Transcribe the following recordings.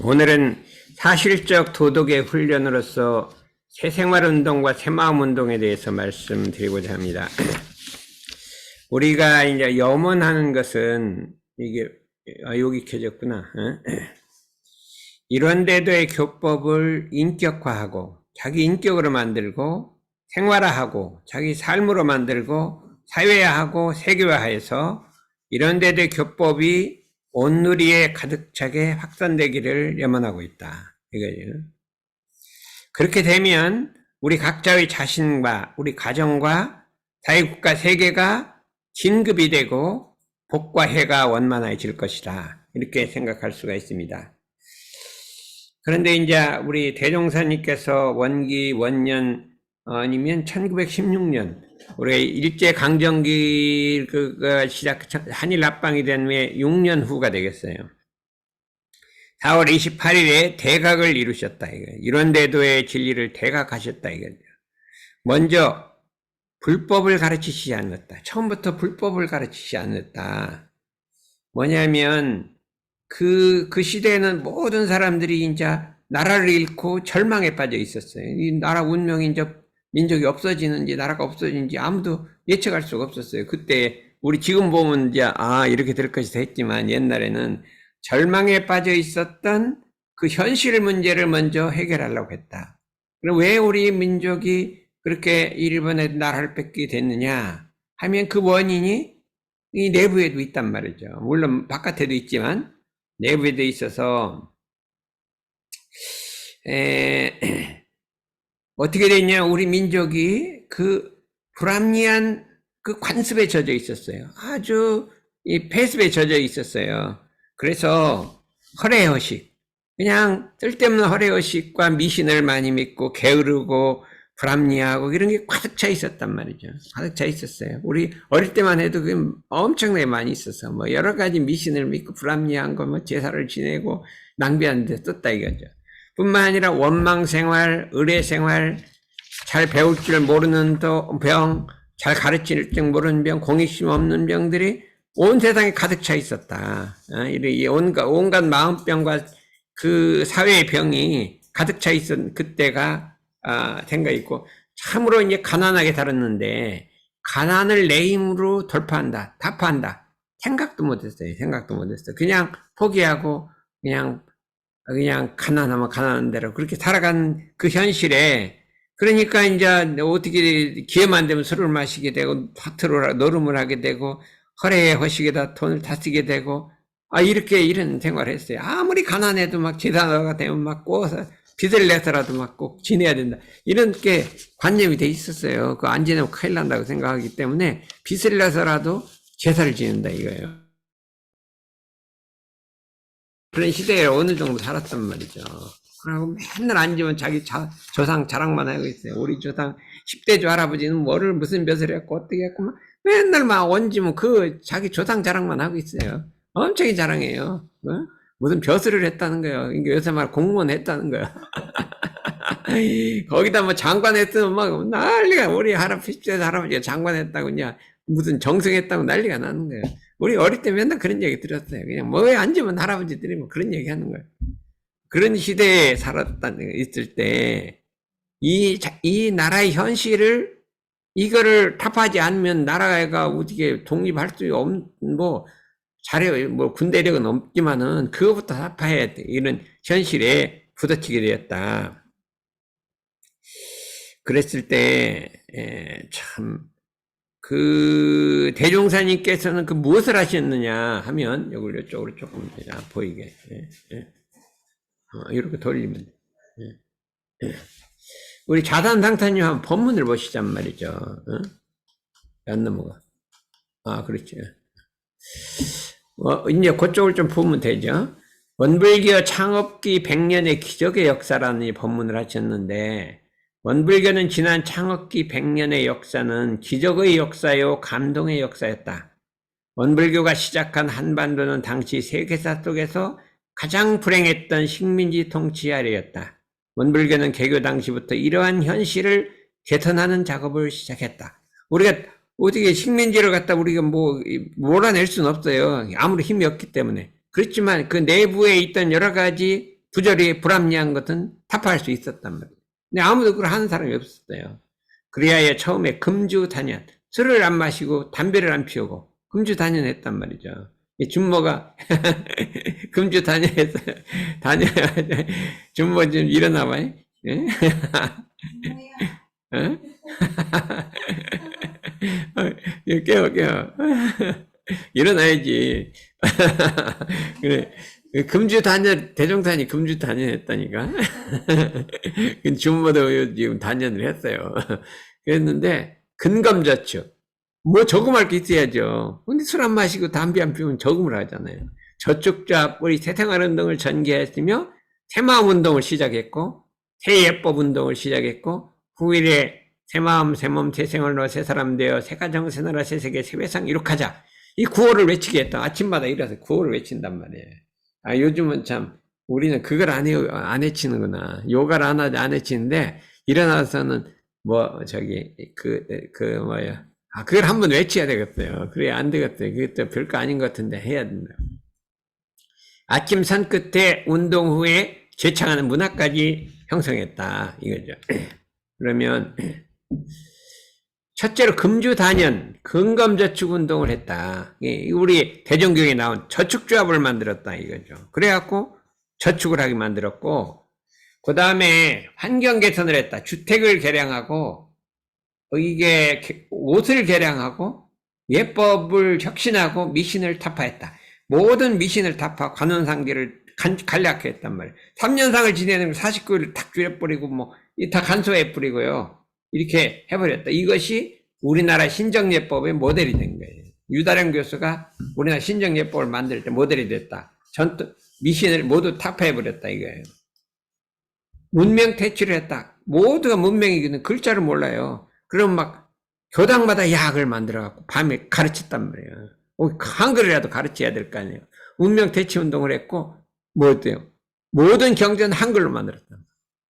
오늘은 사실적 도덕의 훈련으로서 새생활운동과 새마음운동에 대해서 말씀드리고자 합니다. 우리가 이제 염원하는 것은 이게 여기 켜졌구나. 이런 데도의 교법을 인격화하고 자기 인격으로 만들고 생활화하고 자기 삶으로 만들고 사회화하고 세계화해서 이런 데도의 교법이 온누리에 가득 차게 확산되기를 염원하고 있다. 이거예요. 그렇게 되면 우리 각자의 자신과 우리 가정과 사회국가 세계가 진급이 되고 복과 해가 원만해질 것이다. 이렇게 생각할 수가 있습니다. 그런데 이제 우리 대종사님께서 원기 원년 아니면 1916년 우리 일제강점기가 한일 합방이 된 후에 6년 후가 되겠어요. 4월 28일에 대각을 이루셨다. 이런 대도의 진리를 대각하셨다. 이거죠. 먼저 불법을 가르치시지 않았다. 처음부터 불법을 가르치지 않았다. 뭐냐면 그 시대에는 모든 사람들이 이제 나라를 잃고 절망에 빠져 있었어요. 이 나라 운명이 이제 민족이 없어지는지 나라가 없어지는지 아무도 예측할 수가 없었어요. 그때 우리 지금 보면 이제 이렇게 될 것이다 했지만 옛날에는 절망에 빠져 있었던 그 현실 문제를 먼저 해결하려고 했다. 그럼 왜 우리 민족이 그렇게 일본에 나라를 뺏게 됐느냐 하면 그 원인이 이 내부에도 있단 말이죠. 물론 바깥에도 있지만 내부에도 있어서 어떻게 됐냐, 우리 민족이 그 불합리한 그 관습에 젖어 있었어요. 아주 이 폐습에 젖어 있었어요. 그래서 허례허식, 그냥 쓸데없는 허례허식과 미신을 많이 믿고 게으르고 불합리하고 이런 게 가득 차 있었단 말이죠. 가득 차 있었어요. 우리 어릴 때만 해도 그게 엄청나게 많이 있어서 뭐 여러 가지 미신을 믿고 불합리한 거 뭐 제사를 지내고 낭비하는 데 썼다 이거죠. 뿐만 아니라 원망생활, 의례생활, 잘 배울 줄 모르는 병, 잘 가르칠 줄 모르는 병, 공익심 없는 병들이 온 세상에 가득 차 있었다. 온갖 마음병과 그 사회의 병이 가득 차 있었던 그때가 생각이 있고, 참으로 이제 가난하게 살았는데 가난을 내 힘으로 돌파한다, 타파한다. 생각도 못했어요. 생각도 못했어요. 그냥 포기하고 그냥 가난하면 가난한 대로 그렇게 살아간 그 현실에, 그러니까 이제 어떻게 기회만 되면 술을 마시게 되고 파트로 노름을 하게 되고 허례에 허식에다 돈을 다 쓰게 되고 이런 생활을 했어요. 아무리 가난해도 막 제사가 되면 막 꼬서 빚을 내서라도 막 꼭 지내야 된다. 이런 게 관념이 돼 있었어요. 그거 안 지내면 큰일 난다고 생각하기 때문에 빚을 내서라도 제사를 지낸다 이거예요. 그런 시대에 어느 정도 살았단 말이죠. 그러고 맨날 앉으면 자기 조상 자랑만 하고 있어요. 우리 조상 10대조 할아버지는 뭐를 무슨 벼슬 했고 어떻게 했고 맨날 막 얹으면 자기 조상 자랑만 하고 있어요. 엄청 자랑해요. 무슨 벼슬을 했다는 거예요. 이게 요새 말 공무원 했다는 거야. 거기다 뭐 장관 했으면 막 난리가, 우리 10대 할아버지가 장관 했다고 그냥 무슨 정승했다고 난리가 나는 거예요. 우리 어릴 때 맨날 그런 얘기 들었어요. 그냥 뭐에 앉으면 할아버지들이 뭐 그런 얘기 하는 거예요. 그런 시대에 있을 때, 이 나라의 현실을, 이거를 타파하지 않으면 나라가 어떻게 독립할 수 없는, 군대력은 없지만은, 그거부터 타파해야 돼. 이런 현실에 부딪히게 되었다. 그랬을 때, 대종사님께서는 무엇을 하셨느냐 하면, 여기 이쪽으로 조금 보이게. 이렇게 돌리면 돼. 우리 자단상타님 한 본문을 보시잔 말이죠. 안 넘어가. 그렇죠. 이제 그쪽을 좀 보면 되죠. 원불교 창업기 100년의 기적의 역사라는 이 본문을 하셨는데, 원불교는 지난 창업기 100년의 역사는 기적의 역사요, 감동의 역사였다. 원불교가 시작한 한반도는 당시 세계사 속에서 가장 불행했던 식민지 통치 아래였다. 원불교는 개교 당시부터 이러한 현실을 개선하는 작업을 시작했다. 우리가 어떻게 식민지를 갖다 우리가 몰아낼 수는 없어요. 아무리 힘이 없기 때문에. 그렇지만 그 내부에 있던 여러 가지 부조리 불합리한 것은 타파할 수 있었단 말이에요. 근데 아무도 그걸 하는 사람이 없었어요. 그래야 처음에 금주단연, 술을 안 마시고 담배를 안 피우고 금주단연했단 말이죠. 준모가 금주단연해서 준모 좀 일어나 봐요. 예? 어? 깨워. 일어나야지. 그래. 금주단연, 대종산이 금주단연했다니까. 준모도 지금 단연을 했어요. 그랬는데, 근검저축. 저금할 게 있어야죠. 근데 술 안 마시고 담배 안 피우면 저금을 하잖아요. 저축자 뿌리 새생활운동을 전개했으며, 새마음 운동을 시작했고, 새예법 운동을 시작했고, 후일에 새마음, 새몸, 새생활로 새사람 되어 새가정, 새나라, 새세계, 새회상 이룩하자. 이 구호를 외치게 했다. 아침마다 일어나서 구호를 외친단 말이에요. 요즘은 참, 우리는 그걸 안 외치는구나. 요가를 안 외치는데, 일어나서는, 그걸 한번 외쳐야 되겠어요. 그래, 안 되겠어요. 그것도 별거 아닌 것 같은데 해야 된다. 아침 산 끝에 운동 후에 제창하는 문화까지 형성했다. 이거죠. 그러면, 첫째로 금주단연, 근검저축 운동을 했다. 우리 대종교에 나온 저축조합을 만들었다. 이거죠. 그래갖고 저축을 하게 만들었고, 그 다음에 환경 개선을 했다. 주택을 개량하고, 이게 옷을 개량하고, 예법을 혁신하고, 미신을 타파했다. 모든 미신을 타파, 관원상제를 간략했단 말이에요. 3년상을 지내는 49일을 탁 줄여버리고, 다 간소해버리고요. 이렇게 해버렸다. 이것이 우리나라 신정예법의 모델이 된 거예요. 유다령 교수가 우리나라 신정예법을 만들 때 모델이 됐다. 미신을 모두 타파해버렸다 이거예요. 문명 퇴치를 했다. 모두가 문명이거든. 글자를 몰라요. 그럼 교당마다 약을 만들어갖고 밤에 가르쳤단 말이에요. 한글이라도 가르쳐야 될 거 아니에요. 문명 퇴치 운동을 했고, 어때요? 모든 경제는 한글로 만들었다.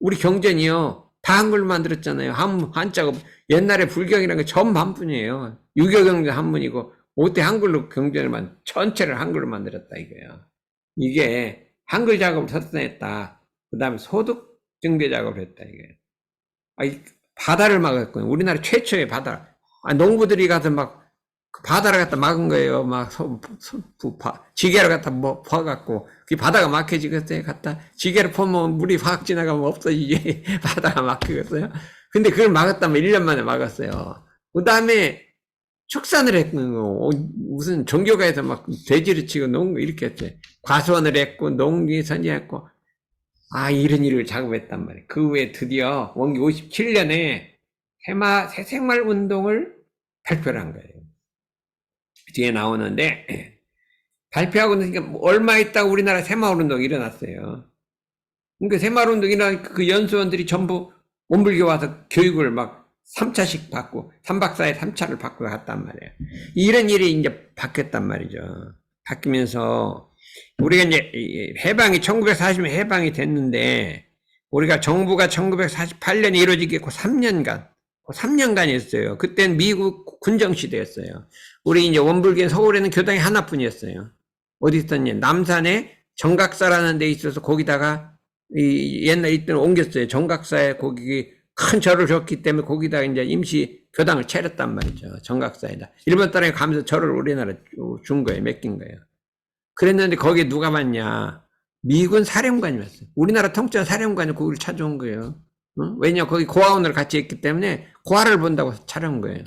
우리 경전이요. 다 한글로 만들었잖아요. 한자가 옛날에 불경이라는 게 전부 한문이에요. 유교경전 한문이고 어때 한글로 경전을 전체를 한글로 만들었다 이거예요. 이게 한글 작업을 설득했다. 그 다음에 소득 증대 작업을 했다 이거예요. 바다를 막았거든요. 우리나라 최초의 바다. 농부들이 가서 바다를 갖다 막은 거예요. 지게를 갖다 퍼갖고, 그 바다가 막혀지겠어요. 지게를 퍼면 물이 확 지나가면 없어지지. 바다가 막히겠어요. 근데 그걸 막았다면 1년 만에 막았어요. 그 다음에 축산을 했고, 무슨 종교가에서 돼지를 치고 이렇게 했어요. 과수원을 했고, 농기 선지했고, 이런 일을 작업했단 말이에요. 그 후에 드디어 원기 57년에 새생활 운동을 발표를 한 거예요. 뒤에 나오는데, 발표하고 나니까 얼마 있다가 우리나라 새마을운동이 일어났어요. 그러니까 새마을운동이 일어나니까 그 연수원들이 전부 원불교 와서 교육을 3차씩 받고, 3박 4일 3차를 받고 갔단 말이에요. 이런 일이 이제 바뀌었단 말이죠. 바뀌면서, 우리가 이제 해방이, 1940년 해방이 됐는데, 우리가 정부가 1948년에 이루어지겠고 3년간이었어요. 그때는 미국 군정시대였어요. 우리 이제 원불교는 서울에는 교당이 하나뿐이었어요. 어디 있었냐? 남산에 정각사라는 데 있어서 거기다가 옛날에 있던 옮겼어요. 정각사에 거기 큰 절을 줬기 때문에 거기다가 이제 임시 교당을 차렸단 말이죠. 정각사에다. 일본 땅에 가면서 절을 우리나라 준 거예요. 맡긴 거예요. 그랬는데 거기에 누가 왔냐? 미군 사령관이 왔어요. 우리나라 통치한 사령관이 거기를 찾아온 거예요. 왜냐, 거기 고아원을 같이 했기 때문에 고아를 본다고 찾아온 거예요.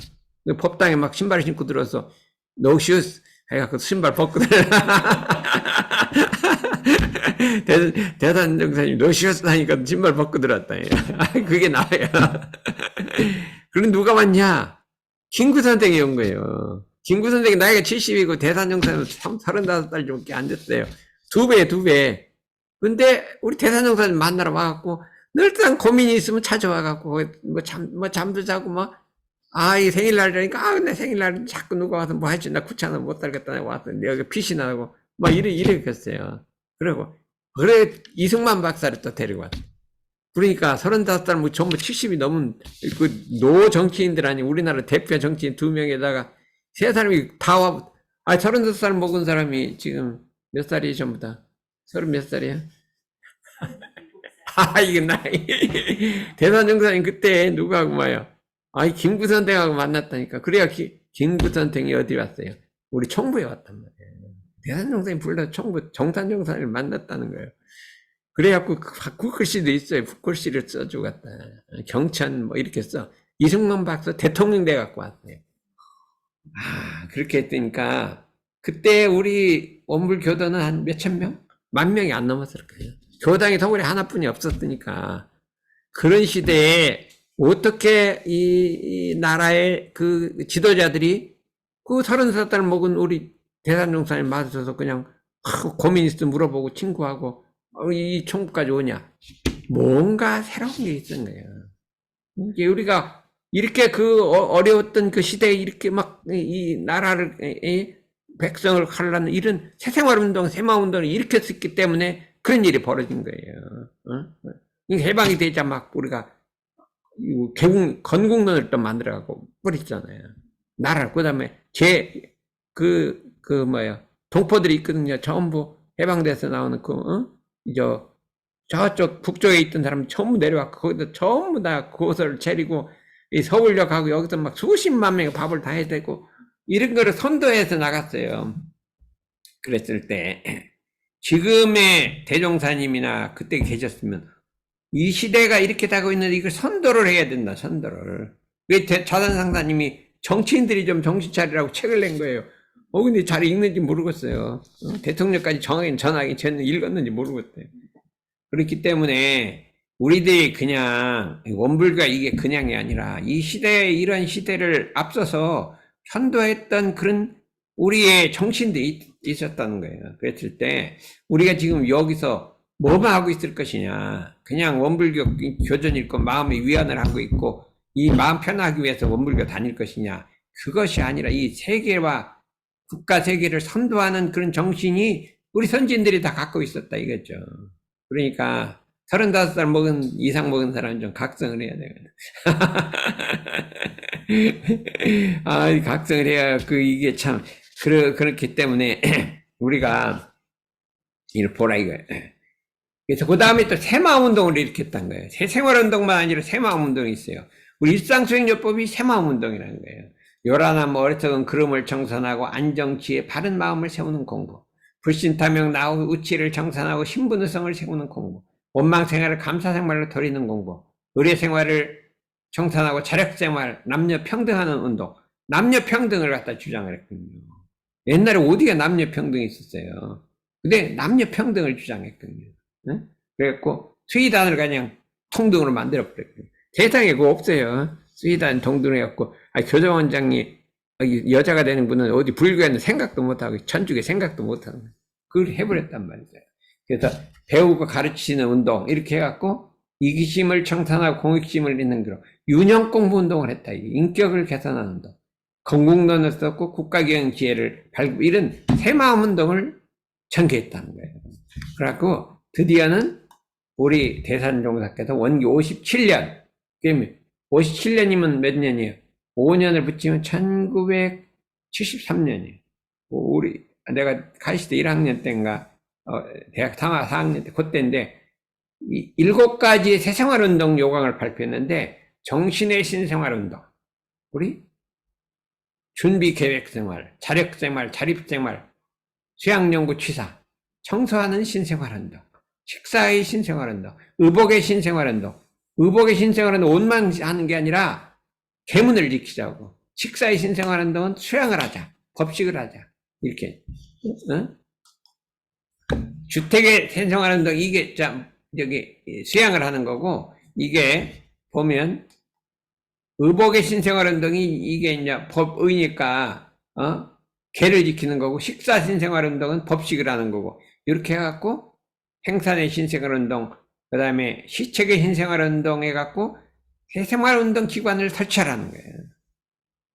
법당에 신발을 신고 들어서 No shoes 해갖고 신발 벗고 대단 정사님 No shoes 하니까 신발 벗고 들어왔다. 그게 나와요. 그럼 누가 왔냐? 김구 선생이 온 거예요. 김구 선생이 나이가 70이고 대산 정사님 35살 정도밖에 안 됐어요. 2배. 근데 우리 대산 정사님 만나러 와갖고 늘상 고민이 있으면 찾아와갖고 잠도 자고 이 생일날이라니까, 내 생일날 자꾸 누가 와서 해줘. 나 귀찮아 못 살겠다. 와서 내가 빛이 나고, 이랬어요. 그래, 이승만 박사를 또 데리고 왔어. 그러니까 35살 뭐 전부 70이 넘은 그 노 정치인들 아니 우리나라 대표 정치인 2명에다가 세 사람이 다 와. 35살 먹은 사람이 지금 몇 살이에요 전부 다? 30 몇 살이야? 이게 나이. 대선정사님 그때 누구하고 마요? 김구선생하고 만났다니까. 그래야 김구선생이 어디 왔어요? 우리 총부에 왔단 말이에요. 대선정사님 불러 총부 정산정사님을 만났다는 거예요. 그래갖고 국글씨도 있어요. 국글씨를 써주고 갔다. 경천 뭐 이렇게 써. 이승만 박사 대통령 돼갖고 왔어요. 그렇게 했으니까 그때 우리 원불 교도는 한 몇천 명? 10,000명이 안 넘었을 거예요. 교당이 서울에 하나뿐이 없었으니까 그런 시대에 어떻게 이 나라의 그 지도자들이 그 30살 먹은 우리 대산종사님 맞아서 그냥 고민 있으면 물어보고 친구하고 이 총부까지 오냐. 뭔가 새로운 게 있었던 거예요. 이게 우리가 이렇게 그 어려웠던 그 시대에 이렇게 막 이 나라를 백성을 하려는 이런 새생활운동, 새마을운동을 일으켰기 때문에 그런 일이 벌어진 거예요. 해방이 되자 막 우리가 건국론을 또 만들어가고 뿌리잖아요. 나라를 그다음에 동포들이 있거든요. 전부 해방돼서 나오는 저쪽 북쪽에 있던 사람이 전부 내려왔고 거기다 전부 다 그것을 차리고 이 서울역하고 여기서 막 수십만 명이 밥을 다 해야 되고 이런 거를 선도해서 나갔어요. 그랬을 때 지금의 대종사님이나 그때 계셨으면 이 시대가 이렇게 되고 있는데 이걸 선도를 해야 된다. 선도를. 왜 자단상사님이 정치인들이 좀 정신 차리라고 책을 낸 거예요. 근데 잘 읽는지 모르겠어요. 대통령까지 전하기 전에 읽었는지 모르겠어요. 그렇기 때문에 우리들이 그냥 원불교가 이게 그냥이 아니라 이 시대에 이런 시대를 앞서서 선도했던 그런 우리의 정신들이 있었다는 거예요. 그랬을 때 우리가 지금 여기서 뭐만 하고 있을 것이냐. 그냥 원불교 교전 읽고 마음의 위안을 하고 있고 이 마음 편하기 위해서 원불교 다닐 것이냐. 그것이 아니라 이 세계와 국가 세계를 선도하는 그런 정신이 우리 선진들이 다 갖고 있었다 이거죠. 그러니까 35살 이상 먹은 사람은 좀 각성을 해야 되거든. 각성을 해야 이게 참 그렇기 때문에 우리가 이걸 보라 이거예요. 그래서 그 다음에 또 새마음운동을 일으켰다는 거예요. 새생활운동만 아니라 새마음운동이 있어요. 우리 일상수행요법이 새마음운동이라는 거예요. 요란함 어리석은 그름을 정선하고 안정치에 바른 마음을 세우는 공부. 불신타명 나후 우치를 정산하고 신분의성을 세우는 공부. 원망생활을 감사생활로 돌리는 공부. 의례생활을 정산하고 자력생활, 남녀평등하는 운동. 남녀평등을 갖다 주장을 했거든요. 옛날에 어디가 남녀평등이 있었어요. 근데 남녀평등을 주장했거든요. 응? 그래갖고 수의단을 그냥 통등으로 만들어버렸거든요. 세상에 그거 없어요. 수의단 동등해갖고 교장원장이 여자가 되는 분은 어디 불교에는 생각도 못하고 천주교 생각도 못하는 거예요. 그걸 해버렸단 말이죠. 그래서 배우고 가르치는 운동 이렇게 해갖고 이기심을 청산하고 공익심을 잇는 거로 윤형공부 운동을 했다. 인격을 개선하는 운동. 건국론을 썼고 국가경영 지혜를 발굴 이런 새마음 운동을 전개했다는 거예요. 그래갖고 드디어는 우리 대산종사께서 원기 57년 57년이면 몇 년이에요? 5년을 붙이면 1973년이에요. 내가 가시대 1학년 때인가 대학 4학년 때 그때인데 7가지의 새생활운동 요강을 발표했는데 정신의 신생활운동, 우리 준비계획생활, 자력생활, 자립생활, 수양연구취사, 청소하는 신생활운동, 식사의 신생활운동, 의복의 신생활운동. 의복의 신생활운동 옷만 하는 게 아니라 계문을 지키자고. 식사의 신생활운동은 수양을 하자, 법식을 하자 이렇게. 주택의 신생활운동 이게 수양을 하는 거고, 이게 보면 의복의 신생활운동이 이게 이제 법의니까 계를 지키는 거고, 식사 신생활운동은 법식을 하는 거고, 이렇게 해갖고 생산의 신생활운동, 그 다음에 시책의 신생활운동 해갖고 새생활운동 기관을 설치하라는 거예요.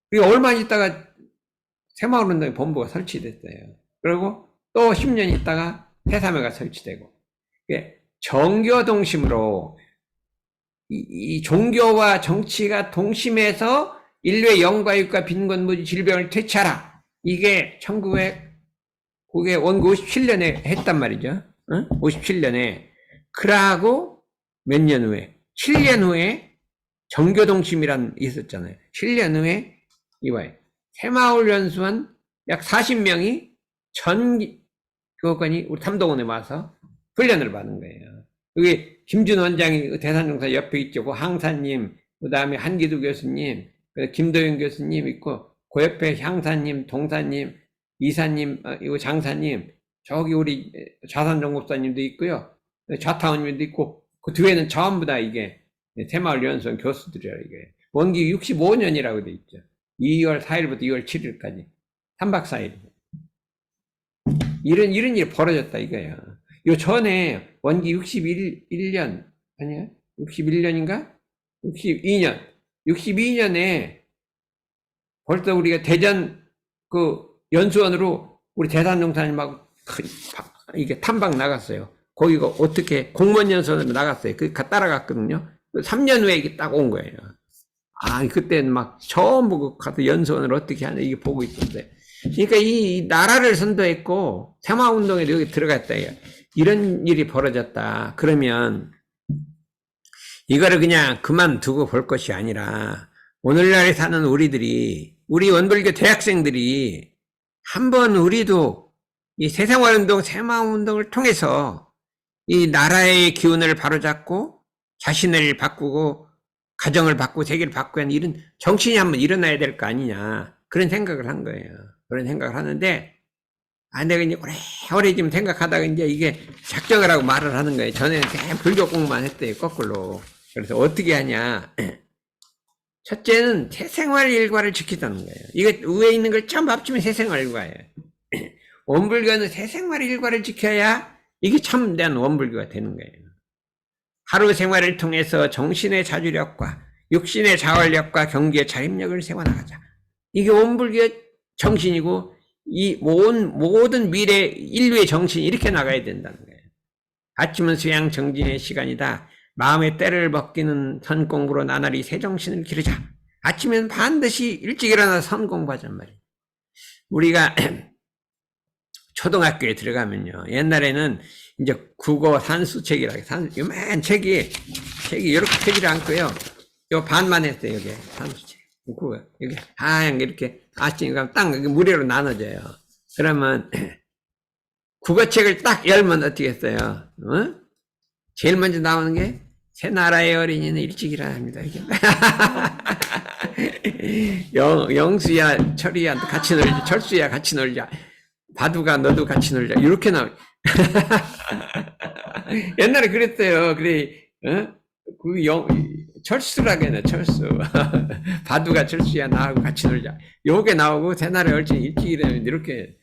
그리고 얼마 있다가 새마을운동의 본부가 설치됐어요. 그리고 또 10년 있다가 새사매가 설치되고, 정교동심으로 이 종교와 정치가 동심해서 인류의 영과 육과 빈곤 무지 질병을 퇴치하라. 이게 1900 원고 57년에 했단 말이죠. 응? 57년에. 그러고 몇 년 후에 7년 후에 정교동심이란 있었잖아요. 7년 후에 이와요. 새마을 연수원 약 40명이 전 교관이 우리 탐동원에 와서 훈련을 받은 거예요. 여기 김준 원장이 대산종사 옆에 있죠. 그 항사님, 그 다음에 한기두 교수님, 김도영 교수님 있고, 그 옆에 향사님, 동사님, 이사님, 이거 장사님, 저기 우리 좌산정법사님도 있고요. 좌타원님도 있고, 그 뒤에는 전부 다 이게 새마을 연수원 교수들이라 이게. 원기 65년이라고 돼 있죠. 2월 4일부터 2월 7일까지. 3박 4일. 이런 일이 벌어졌다 이거예요. 요 전에 원기 61년 아니야? 61년인가? 62년에 벌써 우리가 대전 그 연수원으로 우리 대산종사님하고 이게 탐방 나갔어요. 거기가 어떻게 공무원 연수원으로 나갔어요. 그 따라갔거든요. 3년 후에 이게 딱 온 거예요. 아, 그때는 막 전부 가서 연수원을 어떻게 하냐 이게 보고 있던데. 그러니까 이 나라를 선도했고 새마을운동에 여기 들어갔다. 이런 일이 벌어졌다. 그러면 이거를 그냥 그만두고 볼 것이 아니라 오늘날에 사는 우리 원불교 대학생들이 한번 우리도 이 새생활운동, 새마을운동을 통해서 이 나라의 기운을 바로잡고 자신을 바꾸고 가정을 바꾸고 세계를 바꾸고 하는 이런 정신이 한번 일어나야 될 거 아니냐. 그런 생각을 한 거예요. 그런 생각을 하는데, 내가 이제 오래 지금 생각하다가 이제 이게 작정을 하고 말을 하는 거예요. 전에는 그냥 불교 공부만 했대요, 거꾸로. 그래서 어떻게 하냐. 첫째는 새생활 일과를 지키자는 거예요. 이거 위에 있는 걸 전부 합치면 새생활 일과예요. 원불교는 새생활 일과를 지켜야 이게 참된 원불교가 되는 거예요. 하루 생활을 통해서 정신의 자주력과 육신의 자활력과 경기의 자립력을 세워나가자. 이게 원불교의 정신이고 이 모든 미래 인류의 정신이 이렇게 나가야 된다는 거예요. 아침은 수양 정진의 시간이다. 마음의 때를 벗기는 선공부로 나날이 새 정신을 기르자. 아침에는 반드시 일찍 일어나서 선공부하잔 말이에요. 우리가 초등학교에 들어가면요. 옛날에는 이제 국어 산수책이라고 요만 책이 이렇게 책이 않고요. 요 반만 했어요. 여기 산수책. 국어 여기 하얀 이렇게 아침에 가면 딱 무료로 나눠져요. 그러면 국어책을 딱 열면 어떻게 했어요? 제일 먼저 나오는 게 새 나라의 어린이는 일찍 일어나야 합니다. 이게. 영수야, 철이야, 같이 놀자. 철수야, 같이 놀자. 바두가 너도 같이 놀자. 이렇게 나와. 옛날에 그랬어요. 그래, 철수라고 했네, 철수. 바두가 철수야, 나하고 같이 놀자. 요게 나오고, 새날의 어린이 일찍 일어나면 이렇게,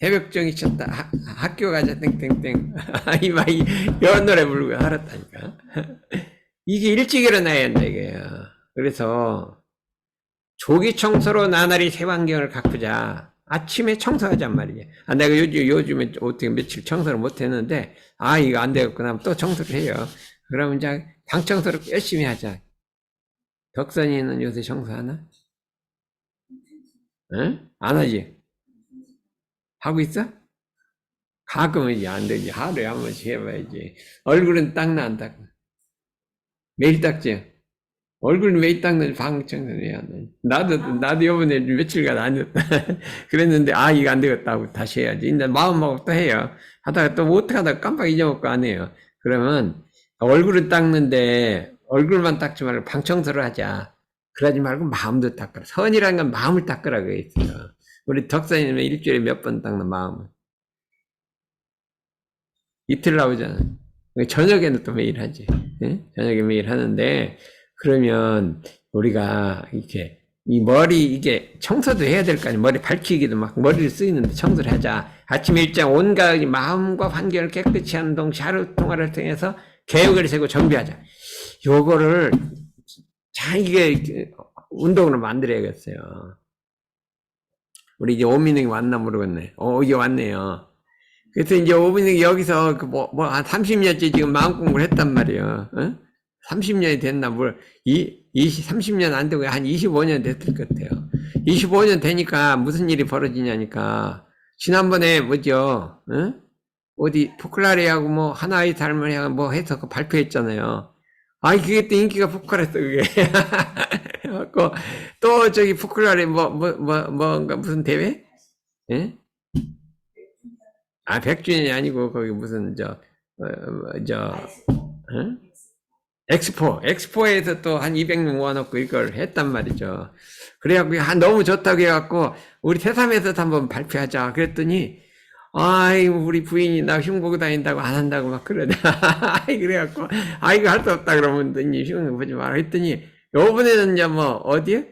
새벽정이 쳤다. 학교 가자, 땡땡땡. 이런 노래 부르고 알았다니까. 이게 일찍 일어나야 한다, 이게요. 그래서, 조기 청소로 나날이 새 환경을 가꾸자. 아침에 청소하잔 말이야. 내가 요즘에 어떻게 며칠 청소를 못 했는데, 이거 안 되겠구나. 또 청소를 해요. 그러면 이제 방 청소를 열심히 하자. 덕선이는 요새 청소하나? 응? 안 하지? 하고 있어? 가끔은 이제 안 되지. 하루에 한 번씩 해봐야지. 얼굴은 닦나 안 닦나? 매일 닦지? 얼굴은 매일 닦는 방 청소를 해야 돼. 나도 요번에 며칠간 안 했다. 그랬는데, 이거 안 되겠다 하고 다시 해야지. 근데 마음먹고 또 해요. 하다가 또 못하다가 깜빡 잊어먹고 안 해요. 그러면 얼굴은 닦는데, 얼굴만 닦지 말고 방 청소를 하자. 그러지 말고 마음도 닦으라. 선이라는 건 마음을 닦으라고 했어요. 우리 덕사님은 일주일에 몇 번 닦는 마음을. 이틀 나오잖아. 저녁에는 또 매일 하지. 네? 저녁에 매일 하는데, 그러면 우리가 이렇게 이 머리 이게 청소도 해야 될 거 아니야. 머리 밝히기도 막 머리를 쓰이는데 청소를 하자. 아침 일장 온갖 마음과 환경을 깨끗이 하는 동시에 하루 동안을 통해서 계획을 세고 정비하자. 요거를 잘 이게 운동으로 만들어야겠어요. 우리 이제 오민영이 왔나 모르겠네. 이게 왔네요. 그래서 이제 오민영이 여기서 한 30년째 지금 마음 공부를 했단 말이에요. 30년이 됐나, 30년 안 되고 한 25년 됐을 것 같아요. 25년 되니까 무슨 일이 벌어지냐니까. 지난번에 뭐죠, 응? 어디, 포클라레하고 뭐, 하나의 삶을 향한 뭐 해서 그 발표했잖아요. 아이, 그게 또 인기가 폭발했어, 그게. 그래갖고, 또 저기 포클라레 뭔가 무슨 대회? 예? 아, 100주년이 아니고, 거기 무슨, 응? 엑스포에서 또 한 200명 모아놓고 이걸 했단 말이죠. 그래갖고, 너무 좋다고 해갖고, 우리 새삼에서도 한번 발표하자. 그랬더니, 아이, 우리 부인이 나 흉보고 다닌다고 안 한다고 막 그러다. 그래갖고, 이거 할 수 없다 그러면, 니 흉 보지 마라. 했더니, 요번에는 이제 뭐, 어디에?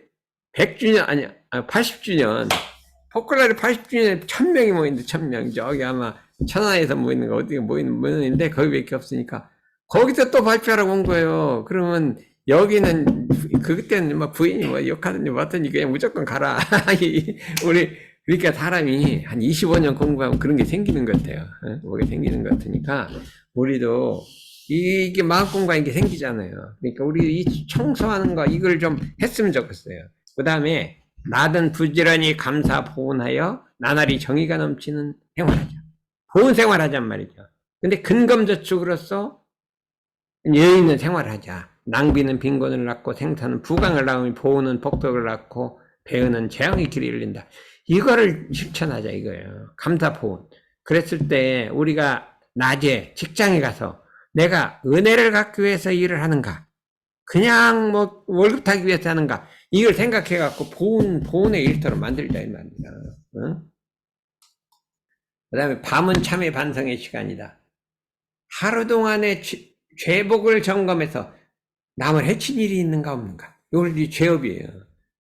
100주년, 아니, 80주년. 포클라리 80주년에 1000명이 모이는데, 1000명. 저기 아마, 천안에서 모이는 거, 어디에 모이는데, 거기밖에 없으니까. 거기서 또 발표하라고 온 거예요. 그러면, 여기는, 그때는 막 부인이 뭐 욕하든지 뭐하든지 그냥 무조건 가라. 우리, 그러니까 사람이 한 25년 공부하면 그런 게 생기는 것 같아요. 뭐가 생기는 것 같으니까, 우리도, 이게 마음 공부하는 게 생기잖아요. 그러니까 우리 이 청소하는 거, 이걸 좀 했으면 좋겠어요. 그 다음에, 나든 부지런히 감사 보온하여 나날이 정의가 넘치는 생활하자. 보온 생활하잔 말이죠. 근데 근검저축으로서 여유 있는 생활하자. 낭비는 빈곤을 낳고 생산은 부강을 낳으며 보온은 복덕을 낳고 배은은 재앙의 길을 열린다. 이거를 실천하자 이거예요. 감사 보온. 그랬을 때 우리가 낮에 직장에 가서 내가 은혜를 갖기 위해서 일을 하는가? 그냥 뭐 월급 타기 위해서 하는가? 이걸 생각해갖고 보온의 일터로 만들자 이 말입니다. 어? 그 다음에 밤은 참회 반성의 시간이다. 하루 동안의 죄복을 점검해서 남을 해친 일이 있는가 없는가. 이걸 죄업이에요.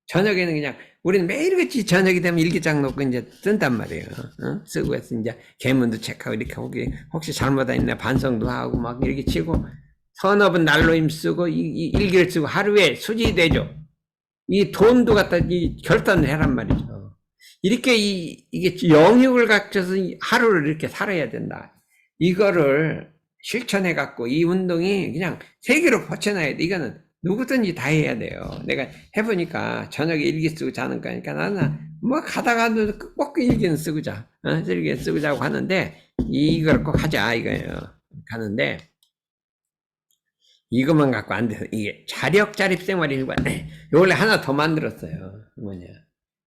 저녁에는 그냥 우리는 매일같이 저녁이 되면 일기장 놓고 이제 쓴단 말이에요. 쓰고 해서 이제 계문도 체크하고 이렇게 혹시 잘못했나 반성도 하고 막 이렇게 치고 서너 번 날로임 쓰고 이 일기를 쓰고 하루에 수지대죠. 이 돈도 갖다 결단을 해란 말이죠. 이렇게 이게 영육을 갖춰서 하루를 이렇게 살아야 된다. 이거를 실천해 갖고 이 운동이 그냥 세계로 퍼쳐나야 돼. 이거는 누구든지 다 해야 돼요. 내가 해보니까 저녁에 일기 쓰고 자는 거니까 나는 뭐 가다가도 꼭 일기는 쓰고 자. 일기 쓰고 자고 하는데 이걸 꼭 하자 이거예요. 가는데 이것만 갖고 안 돼서 이게 자력자립 생활이 일관해. 원래 하나 더 만들었어요. 뭐냐.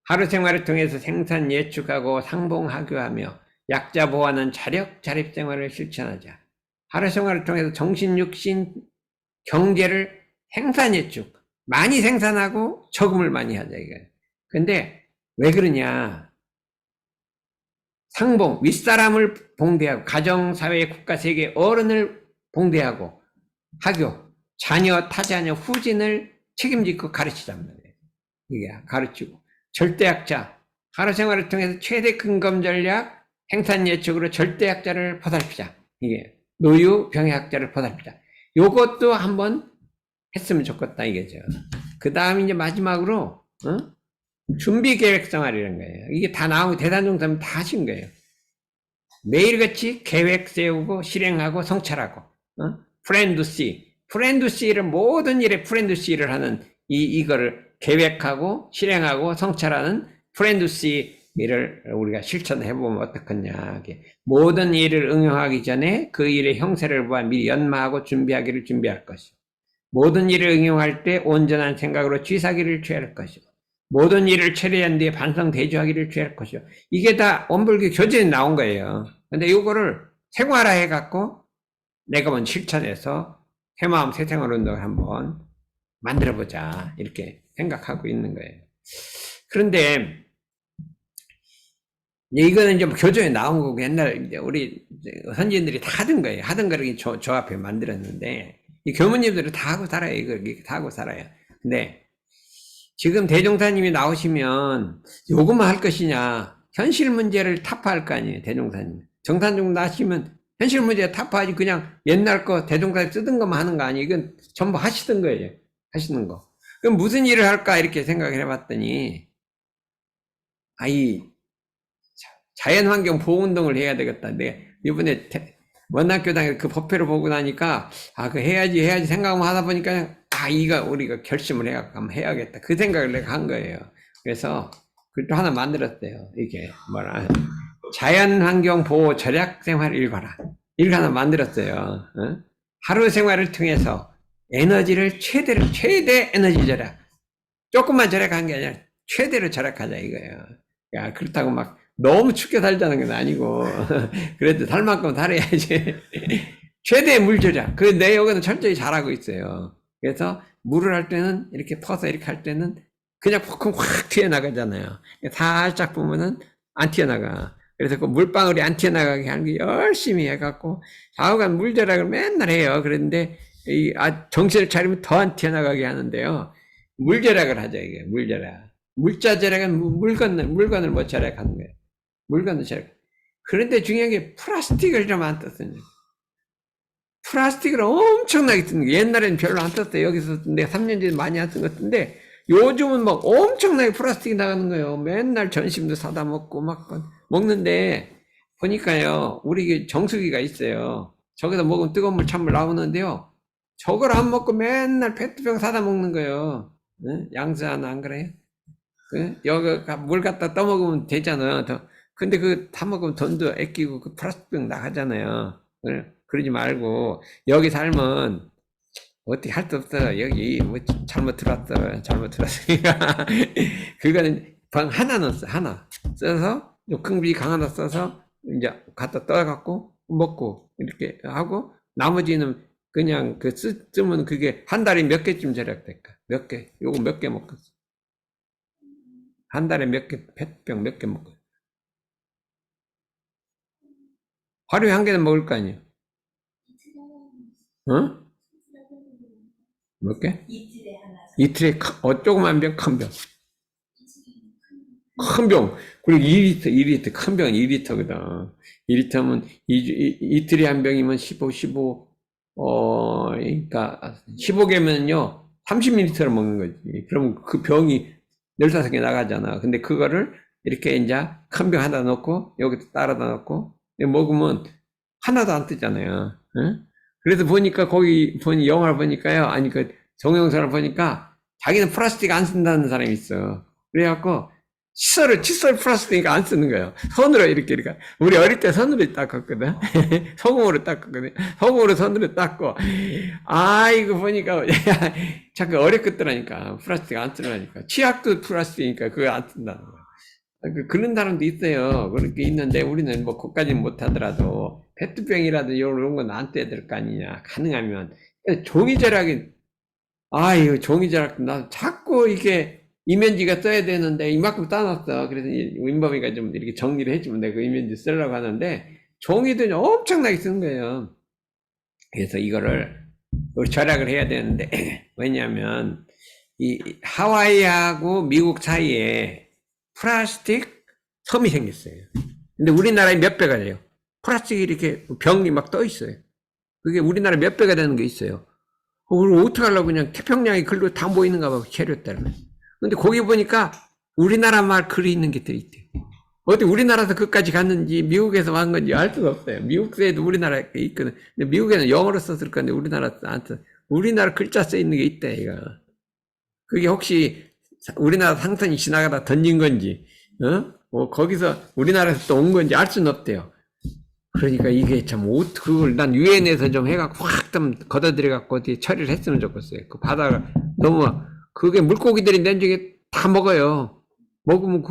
하루 생활을 통해서 생산 예측하고 상봉하교하며 약자 보호하는 자력자립 생활을 실천하자. 하루 생활을 통해서 정신, 육신, 경제를 생산 예측. 많이 생산하고 저금을 많이 하자 이거예요. 근데 왜 그러냐. 상봉, 윗사람을 봉대하고 가정, 사회, 국가, 세계, 어른을 봉대하고 학교, 자녀, 타자녀, 후진을 책임지고 가르치단 말이에요. 이게 가르치고. 절대약자, 하루 생활을 통해서 최대 근검 전략, 생산 예측으로 절대약자를 보살피자. 이게 노유, 병약자를 보살피자. 요것도 한번 했으면 좋겠다 이게죠. 그 다음 이제 마지막으로 준비 계획 생활이라는 거예요. 이게 다 나오고 대단종사님 다 하신 거예요. 매일같이 계획 세우고 실행하고 성찰하고 프렌드 C를 모든 일에 프렌드 C를 하는 이거를 계획하고 실행하고 성찰하는 프렌드 C를 우리가 실천해보면 어떻겠냐. 모든 일을 응용하기 전에 그 일의 형세를 보아 미리 연마하고 준비하기를 준비할 것이고 모든 일을 응용할 때 온전한 생각으로 취사기를 취할 것이고 모든 일을 처리한 뒤에 반성 대조하기를 취할 것이고 이게 다 원불교 교재에 나온 거예요. 근데 이거를 생활화 해갖고 내가 먼저 실천해서 새마음 새생활 운동을 한번 만들어보자 이렇게 생각하고 있는 거예요. 그런데 이거는 이제 교조에 나온 거고 옛날 이제 우리 선지인들이 다 하던 거예요. 하던 거를 저 앞에 만들었는데 이 교무님들은 다 하고 살아요. 이걸 다 하고 살아요. 근데 지금 대종사님이 나오시면 요것만 할 것이냐 현실 문제를 타파할 거 아니에요. 대종사님 정산중 나시면 현실 문제 타파하지 그냥 옛날 거 대종사님 쓰던 것만 하는 거 아니에요. 이건 전부 하시던 거예요. 하시는 거. 그럼 무슨 일을 할까 이렇게 생각을 해봤더니 이 자연환경 보호운동을 해야 되겠다. 내가 이번에 원학교당에 그 법회를 보고 나니까, 그 해야지 생각만 하다 보니까, 이거 우리가 결심을 해갖고 한번 해야겠다. 그 생각을 내가 한 거예요. 그래서, 그것도 하나 만들었대요. 이게, 자연환경 보호 절약 생활 일과라. 이걸 하나 만들었어요. 하루 생활을 통해서 에너지를 최대 에너지 절약. 조금만 절약한 게 아니라 최대로 절약하자 이거예요. 야, 그렇다고 막 너무 춥게 살자는 건 아니고, 그래도 살 만큼 살아야지. 최대의 물 절약. 그 내용은 철저히 잘하고 있어요. 그래서 물을 할 때는 이렇게 퍼서 이렇게 할 때는 그냥 퍽 확 튀어나가잖아요. 살짝 보면은 안 튀어나가. 그래서 그 물방울이 안 튀어나가게 하는 게 열심히 해갖고 좌우간 물 절약을 맨날 해요. 그런데 정신을 차리면 더 안 튀어나가게 하는데요. 물 절약을 하죠, 이게. 물 절약. 물자 절약은 물건을 못 절약하는 거예요. 물건을 절약. 그런데 중요한 게 플라스틱을 좀 안 떴어요. 플라스틱을 엄청나게 쓰는 게 옛날에는 별로 안 썼어요. 여기서 내가 3년 전에 많이 안 쓴 것 같은데 요즘은 막 엄청나게 플라스틱이 나가는 거예요. 맨날 전심도 사다 먹고 막 먹는데 보니까요, 우리 정수기가 있어요. 저기다 먹으면 뜨거운 물 찬물 나오는데요. 저걸 안 먹고 맨날 페트병 사다 먹는 거예요. 양수 하나 안 그래요? 여기 물 갖다 떠먹으면 되잖아. 근데 다 먹으면 돈도 아끼고 그 플라스틱병 나가잖아요. 그러지 말고 여기 살면 어떻게 할 수 없어. 여기 뭐 잘못 들었으니까 그거는 방 하나 넣었어. 하나 써서 요금비 강 하나 써서 이제 갖다 떠갖고 먹고 이렇게 하고 나머지는 그냥 쓰면 그게 한 달에 몇 개쯤 절약될까? 몇 개? 요거 몇 개 먹겠어? 한 달에 몇 개, 페트병 몇 개 먹고 하루에 한 개는 먹을 거 아니야? 어? 몇 개? 이틀에 조그만 병, 큰 병. 큰 병. 그리고 2리터, 큰 병 2리터거든. 2리터면 이틀에 한 병이면 15, 그러니까 15개면요, 30ml를 먹는 거지. 그러면 그 병이 15개 나가잖아. 근데 그거를 이렇게 이제 큰 병 하나 넣고, 여기다 따라다 넣고, 먹으면 하나도 안 뜨잖아요. 응? 그래서 보니까 거기 영화를 보니까요. 아니 동영상을 보니까 자기는 플라스틱 안 쓴다는 사람이 있어. 그래갖고 칫솔 플라스틱 안 쓰는 거예요. 손으로 이렇게. 우리 어릴 때 손으로 닦았거든. 소금으로 닦았거든. 소금으로 손으로 닦고. 이거 보니까 자꾸 어렵겠더라니까. 플라스틱 안 쓰라니까. 치약도 플라스틱이니까 그거 안 쓴다는 거야. 그런 사람도 있어요. 그렇게 있는데 우리는 뭐 그까지는 못하더라도 페트병이라도 이런 건 안 떼야 될 거 아니냐. 가능하면 종이절약이 이거 종이절약 나 자꾸 이게 이면지가 써야 되는데 이만큼 따놨어. 그래서 임범이가 좀 이렇게 정리를 해주면 내가 그 이면지 쓰려고 하는데 종이도 엄청나게 쓰는 거예요. 그래서 이거를 우리 절약을 해야 되는데 왜냐하면 이 하와이하고 미국 사이에 플라스틱 섬이 생겼어요. 근데 우리나라에 몇 배가 돼요? 플라스틱이 이렇게 병이 막 떠 있어요. 그게 우리나라 몇 배가 되는 게 있어요. 그걸 어떻게 하려고 그냥 태평양이 글로 다 모이는가 봐, 재료 때문에. 근데 거기 보니까 우리나라 말 글이 있는 게 들어있대요. 어디 우리나라에서 그까지 갔는지 미국에서 왔는 건지 알 수가 없어요. 미국에도 우리나라에 있거든. 근데 미국에는 영어로 썼을 건데 우리나라에서 안 써. 우리나라 글자 써 있는 게 있대, 이거. 그게 혹시 우리나라 상선이 지나가다 던진 건지, 거기서 우리나라에서 또 온 건지 알 수는 없대요. 그러니까 이게 참, 그걸 난 유엔에서 좀 해갖고 확 좀 걷어들여갖고 어디 처리를 했으면 좋겠어요. 그 바다가 너무, 그게 물고기들이 나중에 다 먹어요. 먹으면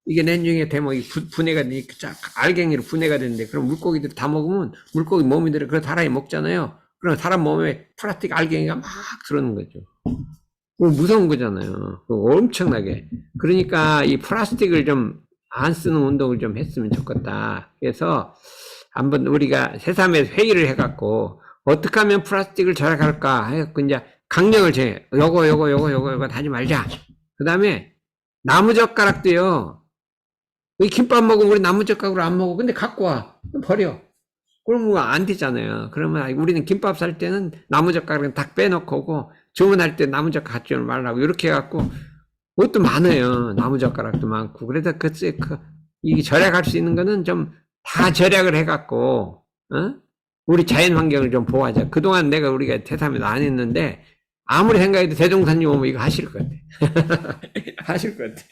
이게 나중에 되면 분해가 되니까 알갱이로 분해가 되는데, 그럼 물고기들이 다 먹으면 물고기 몸이들이 그 사람이 먹잖아요. 그럼 사람 몸에 플라스틱 알갱이가 막 들어오는 거죠. 무서운 거잖아요. 엄청나게. 그러니까 이 플라스틱을 좀 안 쓰는 운동을 좀 했으면 좋겠다. 그래서 한번 우리가 새삼에 회의를 해갖고 어떻게 하면 플라스틱을 절약할까 해갖고 이제 강령을 정해. 요거 하지 말자. 그 다음에 나무젓가락도요. 이 김밥 먹으면 우리 나무젓가락으로 안 먹어. 근데 갖고 와. 버려. 그러면 안 되잖아요. 그러면 우리는 김밥 살 때는 나무젓가락은 딱 빼놓고 오고 주문할 때 나무젓가락 갖지 말라고 이렇게 해갖고 그것도 많아요. 나무젓가락도 많고. 그래서 이게 절약할 수 있는 거는 좀 다 절약을 해갖고 우리 자연 환경을 좀 보호하자. 그동안 우리가 태삼에도 안 했는데, 아무리 생각해도 대종사님 오면 이거 하실 것 같아. 하실 것 같아.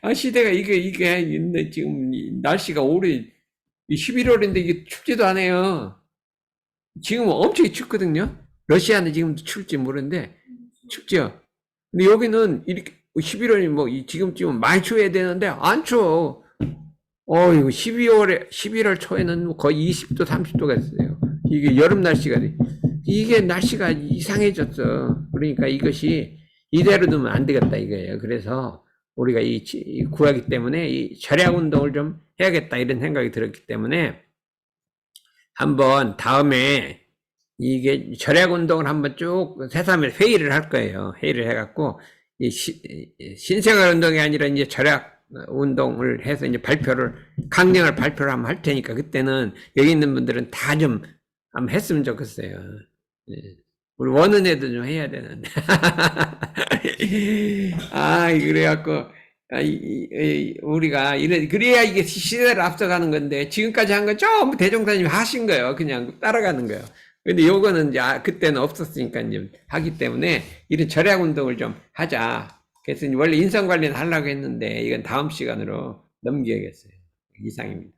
아, 시대가 이게 있는데, 지금 날씨가 올해 11월인데 이게 춥지도 않아요. 지금 엄청 춥거든요. 러시아는 지금 춥지 모르는데, 춥죠? 근데 여기는 이렇게 11월이 뭐 지금쯤은 많이 추워야 되는데 안 추워. 이거 11월 초에는 거의 20도, 30도가 됐어요. 이게 여름 날씨가 돼. 이게 날씨가 이상해졌어. 그러니까 이것이 이대로 두면 안 되겠다 이거예요. 그래서 우리가 구하기 때문에 이 절약 운동을 좀 해야겠다 이런 생각이 들었기 때문에 한번 다음에 이게 절약 운동을 한번 쭉 새삼에 회의를 할 거예요. 회의를 해갖고 신생활 운동이 아니라 이제 절약 운동을 해서 이제 강령을 발표를 한번 할 테니까 그때는 여기 있는 분들은 다 좀 한번 했으면 좋겠어요. 우리 원은혜도 좀 해야 되는데. 그래갖고 우리가 그래야 이게 시대를 앞서가는 건데 지금까지 한 건 전부 대종사님이 하신 거예요. 그냥 따라가는 거예요. 근데 요거는 이제 그때는 없었으니까 이제 하기 때문에 이런 절약 운동을 좀 하자. 그래서 원래 인성 관리는 하려고 했는데 이건 다음 시간으로 넘겨야겠어요. 이상입니다.